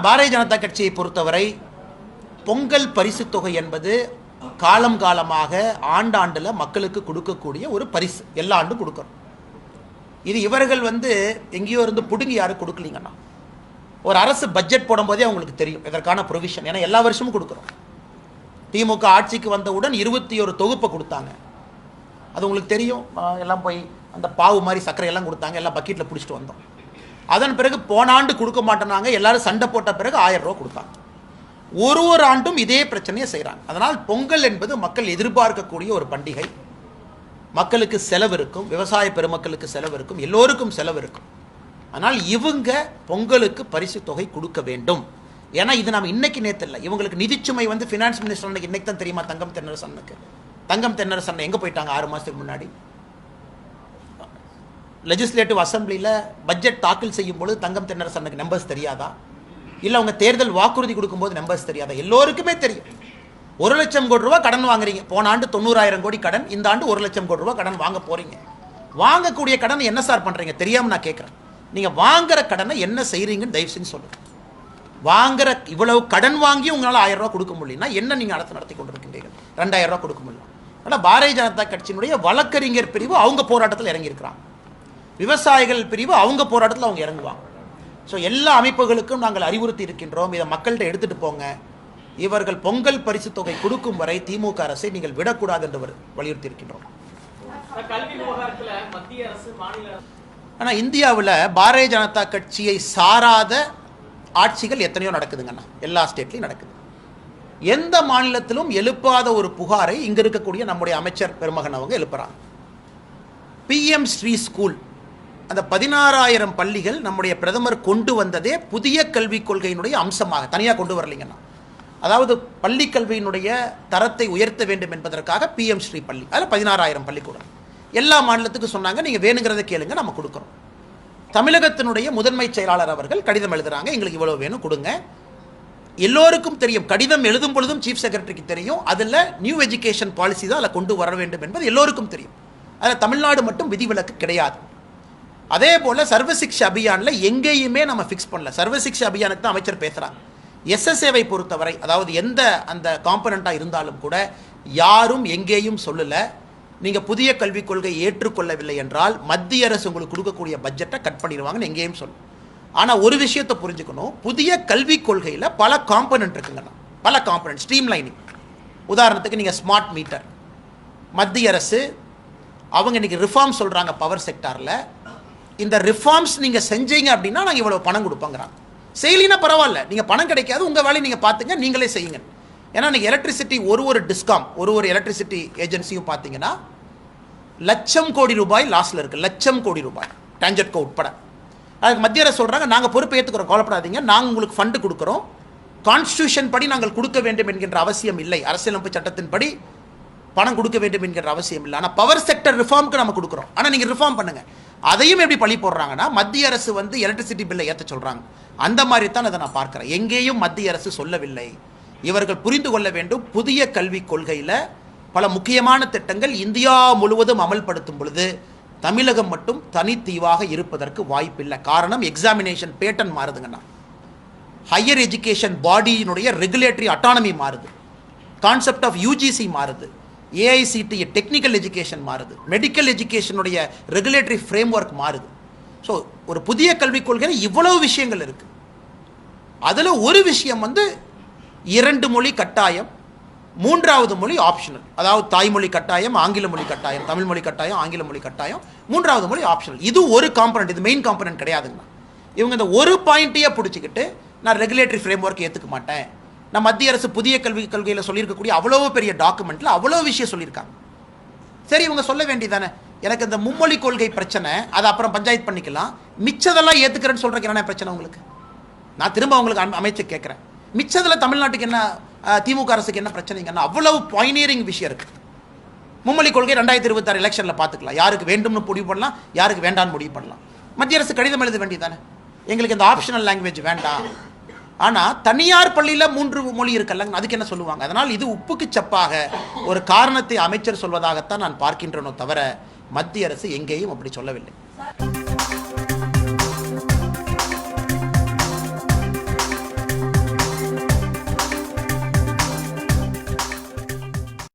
பாரதிய ஜனதா கட்சியை பொறுத்தவரை பொங்கல் பரிசு தொகை என்பது காலம் காலமாக ஆண்டாண்டில் மக்களுக்கு கொடுக்கக்கூடிய ஒரு பரிசு. எல்லா ஆண்டும் கொடுக்குறோம். இது இவர்கள் எங்கேயோ இருந்து புடுங்கி யாரும் கொடுக்கலீங்கண்ணா. ஒரு அரசு பட்ஜெட் போடும்போதே அவங்களுக்கு தெரியும் இதற்கான ப்ரொவிஷன். ஏன்னா எல்லா வருஷமும் கொடுக்குறோம். திமுக ஆட்சிக்கு வந்தவுடன் 21 தொகுப்பை கொடுத்தாங்க. அது உங்களுக்கு தெரியும். எல்லாம் போய் அந்த பாவு மாதிரி சர்க்கரை எல்லாம் கொடுத்தாங்க. எல்லாம் பக்கெட்டில் பிடிச்சிட்டு வந்தோம். அதன் பிறகு போன ஆண்டு கொடுக்க மாட்டேனாங்க. எல்லாரும் சண்டை போட்ட பிறகு 1000 ரூபா கொடுத்தாங்க. ஒரு ஆண்டும் இதே பிரச்சனையை செய்கிறாங்க. அதனால் பொங்கல் என்பது மக்கள் எதிர்பார்க்கக்கூடிய ஒரு பண்டிகை. மக்களுக்கு செலவு இருக்கும், விவசாய பெருமக்களுக்கு செலவு இருக்கும், எல்லோருக்கும் செலவு இருக்கும். ஆனால் இவங்க பொங்கலுக்கு பரிசு தொகை கொடுக்க வேண்டும். ஏன்னா இது நம்ம இன்னைக்கு நேற்று இல்லை. இவங்களுக்கு நிதிச்சுமை ஃபினான்ஸ் மினிஸ்டர் இன்னைக்கு தான் தெரியுமா? தங்கம் தென்னரசனுக்கு. தங்கம் தென்னரசன் எங்கே போயிட்டாங்க 6 மாதத்துக்கு முன்னாடி? லெஜிஸ்லேட்டிவ் அசம்பிளியில் பட்ஜெட் தாக்கல் செய்யும் பொழுது தங்கம் தென்னரசனுக்கு நம்பர்ஸ் தெரியாதா? இல்லை அவங்க தேர்தல் வாக்குறுதி கொடுக்கும்போது நம்பர்ஸ் தெரியாதா? எல்லோருக்குமே தெரியும். 1 லட்சம் கோடி ரூபா கடன் வாங்குறீங்க. போன ஆண்டு 90,000 கோடி கடன், இந்த ஆண்டு 1 லட்சம் கோடி ரூபா கடன் வாங்க போறீங்க. வாங்கக்கூடிய கடன் என்ன சார் பண்றீங்க? தெரியாம நான் கேட்குறேன். நீங்க வாங்குற கடனை என்ன செய்றீங்கன்னு தயவு செஞ்சு சொல்லுங்க. வாங்குற இவ்வளவு கடன் வாங்கி உங்களால் 1000 ரூபா கொடுக்க முடியலன்னா என்ன நீங்க நடத்தி கொண்டிருக்கின்றீர்கள்? 2000 ரூபா கொடுக்க முடியல. ஆனால் பாரதிய ஜனதா கட்சியினுடைய வழக்கறிஞர் பிரிவு அவங்க போராட்டத்தில் இறங்கியிருக்கிறாங்க. விவசாயிகள் பிரிவு அவங்க போராட்டத்தில் அவங்க இறங்குவாங்க. ஸோ எல்லா அமைப்புகளுக்கும் நாங்கள் அறிவுறுத்தி இருக்கின்றோம். இதை மக்கள்கிட்ட எடுத்துட்டு போங்க. இவர்கள் பொங்கல் பரிசு தொகை கொடுக்கும் வரை திமுக அரசை நீங்கள் விடக்கூடாது என்று வலியுறுத்தி இருக்கின்றோம். ஆனால் இந்தியாவில் பாரதிய ஜனதா கட்சியை சாராத ஆட்சிகள் எத்தனையோ நடக்குதுங்கண்ணா. எல்லா ஸ்டேட்லையும் நடக்குது. எந்த மாநிலத்திலும் எழுப்பாத ஒரு புகாரை இங்க இருக்கக்கூடிய நம்முடைய அமைச்சர் பெருமகன் அவங்க எழுப்புறாங்க. PM ஸ்ரீ ஸ்கூல், அந்த 16,000 பள்ளிகள் நம்முடைய பிரதமர் கொண்டு வந்ததே புதிய கல்விக் கொள்கையினுடைய அம்சமாக, தனியாக கொண்டு வரலைங்கண்ணா. அதாவது பள்ளி கல்வியினுடைய தரத்தை உயர்த்த வேண்டும் என்பதற்காக PM ஸ்ரீ பள்ளி, அதில் 16,000 பள்ளிக்கூடம். எல்லா மாநிலத்துக்கும் சொன்னாங்க நீங்கள் வேணுங்கிறத கேளுங்க, நம்ம கொடுக்குறோம். தமிழகத்தினுடைய முதன்மை செயலாளர் அவர்கள் கடிதம் எழுதுறாங்க, எங்களுக்கு இவ்வளவு வேணும் கொடுங்க. எல்லோருக்கும் தெரியும், கடிதம் எழுதும் பொழுதும் சீஃப் செக்ரட்டரிக்கு தெரியும், அதில் நியூ எஜுகேஷன் பாலிசி தான் அதில் கொண்டு வர வேண்டும் என்பது எல்லோருக்கும் தெரியும். அதில் தமிழ்நாடு மட்டும் விதிவிலக்கு கிடையாது. அதே போல் சர்வசிக்ஷா அபியானில் எங்கேயுமே நம்ம ஃபிக்ஸ் பண்ணல. சர்வசிக்ஷா அபியானுக்கு தான் அமைச்சர் பேசுகிறாங்க. SSAவை பொறுத்தவரை, அதாவது எந்த அந்த காம்பனண்ட்டாக இருந்தாலும் கூட யாரும் எங்கேயும் சொல்லலை, நீங்கள் புதிய கல்விக் கொள்கை ஏற்றுக்கொள்ளவில்லை என்றால் மத்திய அரசு உங்களுக்கு கொடுக்கக்கூடிய பட்ஜெட்டை கட் பண்ணிடுவாங்கன்னு எங்கேயும் சொல்லும். ஆனால் ஒரு விஷயத்தை புரிஞ்சுக்கணும், புதிய கல்விக் கொள்கையில் பல காம்பனண்ட் இருக்குங்கண்ணா. பல காம்பனண்ட் ஸ்ட்ரீம் லைனிங். உதாரணத்துக்கு நீங்கள் ஸ்மார்ட் மீட்டர், மத்திய அரசு அவங்க இன்னைக்கு ரிஃபார்ம் சொல்கிறாங்க பவர் செக்டாரில். இந்த ரிஃபார்ம்ஸ் நீங்கள் செஞ்சீங்க அப்படின்னா நாங்கள் இவ்வளோ பணம் கொடுப்போங்கிறாங்க. செய்யலினா பரவாயில்ல, நீங்கள் பணம் கிடைக்காது, உங்கள் வேலையை நீங்கள் பார்த்துங்க, நீங்களே செய்யுங்க. ஏன்னா நீங்கள் எலக்ட்ரிசிட்டி ஒரு டிஸ்காம் ஒரு எலக்ட்ரிசிட்டி ஏஜென்சியும் பார்த்தீங்கன்னா லட்சம் கோடி ரூபாய் லாஸில் இருக்குது. லட்சம் கோடி ரூபாய் டான்ஜெட்கோ உட்பட. அதுக்கு மத்திய அரசு சொல்கிறாங்க நாங்கள் பொறுப்பை ஏற்றுக்கிறோம், கவலைப்படாதீங்க, நாங்கள் உங்களுக்கு ஃபண்டு கொடுக்குறோம், கான்ஸ்டியூஷன் படி நாங்கள் கொடுக்க வேண்டும் என்கின்ற அவசியம் இல்லை, அரசியலமைப்பு சட்டத்தின்படி பணம் கொடுக்க வேண்டும் என்கிற அவசியம் இல்லை. ஆனால் பவர் செக்டர் ரிஃபார்முக்கு நம்ம கொடுக்குறோம், ஆனால் நீங்கள் ரிஃபார்ம் பண்ணுங்க. அதையும் எப்படி பழி போடுறாங்கன்னா மத்திய அரசு எலக்ட்ரிசிட்டி பில்லை ஏற்ற சொல்கிறாங்க. அந்த மாதிரி தான் அதை நான் பார்க்குறேன். எங்கேயும் மத்திய அரசு சொல்லவில்லை. இவர்கள் புரிந்து கொள்ள வேண்டும், புதிய கல்விக் கொள்கையில் பல முக்கியமான திட்டங்கள் இந்தியா முழுவதும் அமல்படுத்தும் பொழுது தமிழகம் மட்டும் தனித்தீவாக இருப்பதற்கு வாய்ப்பில்லை. காரணம், எக்ஸாமினேஷன் பேட்டர்ன் மாறுதுங்கண்ணா. ஹையர் எஜுகேஷன் பாடியினுடைய ரெகுலேட்டரி அட்டானமி மாறுது, கான்செப்ட் ஆஃப் UGC மாறுது, AICTE டெக்னிக்கல் எஜுகேஷன் மாறுது, மெடிக்கல் எஜுகேஷனுடைய ரெகுலேட்டரி ஃப்ரேம் ஒர்க் மாறுது. ஸோ ஒரு புதிய கல்விக் கொள்கையில் இவ்வளவு விஷயங்கள் இருக்கு. அதில் ஒரு விஷயம் 2 மொழி கட்டாயம், 3வது மொழி ஆப்ஷனல். அதாவது தாய்மொழி கட்டாயம், ஆங்கில மொழி கட்டாயம், தமிழ் மொழி கட்டாயம், ஆங்கில மொழி கட்டாயம், 3வது மொழி ஆப்ஷனல். இது ஒரு காம்பனண்ட், இது மெயின் காம்பனண்ட் கிடையாதுங்க. இவங்க இந்த ஒரு பாயிண்ட்டையே பிடிச்சிக்கிட்டு நான் ரெகுலேட்டரி ஃப்ரேம் ஒர்க் ஏற்றுக்க மாட்டேன், நான் மத்திய அரசு புதிய கல்விக் கொள்கையில் சொல்லியிருக்கக்கூடிய அவ்வளோ பெரிய டாக்குமெண்ட்டில் அவ்வளோ விஷயம் சொல்லியிருக்காங்க. சரி, இவங்க சொல்ல வேண்டியதானே, எனக்கு இந்த மும்மொழி கொள்கை பிரச்சனை, அதை அப்புறம் பஞ்சாயத்து பண்ணிக்கலாம், மிச்சதெல்லாம் ஏற்றுக்கிறேன்னு சொல்கிறதுக்கு என்ன பிரச்சனை உங்களுக்கு? நான் திரும்ப உங்களுக்கு அமைச்சு கேட்குறேன், மிச்சதில் தமிழ்நாட்டுக்கு என்ன, திமுக அரசுக்கு என்ன பிரச்சனைங்கன்னா அவ்வளவு பாயினியரிங் விஷயம் இருக்குது. மும்மொழி கொள்கை 2026 எலெக்ஷனில் பார்த்துக்கலாம், யாருக்கு வேண்டும்னு முடிவு பண்ணலாம், யாருக்கு வேண்டாம்னு முடிவு பண்ணலாம். மத்திய அரசு கடிதம் எழுத வேண்டியதானே, எங்களுக்கு இந்த ஆப்ஷனல் லாங்குவேஜ் வேண்டாம். ஆனால் தனியார் பள்ளியில் 3 மொழி இருக்கல்ல, அதுக்கு என்ன சொல்லுவாங்க? அதனால் இது உப்புக்கு சப்பாக ஒரு காரணத்தை அமைச்சர் சொல்வதாகத்தான் நான் பார்க்கின்றனோ தவிர மத்திய அரசு எங்கேயும் அப்படி சொல்லவில்லை.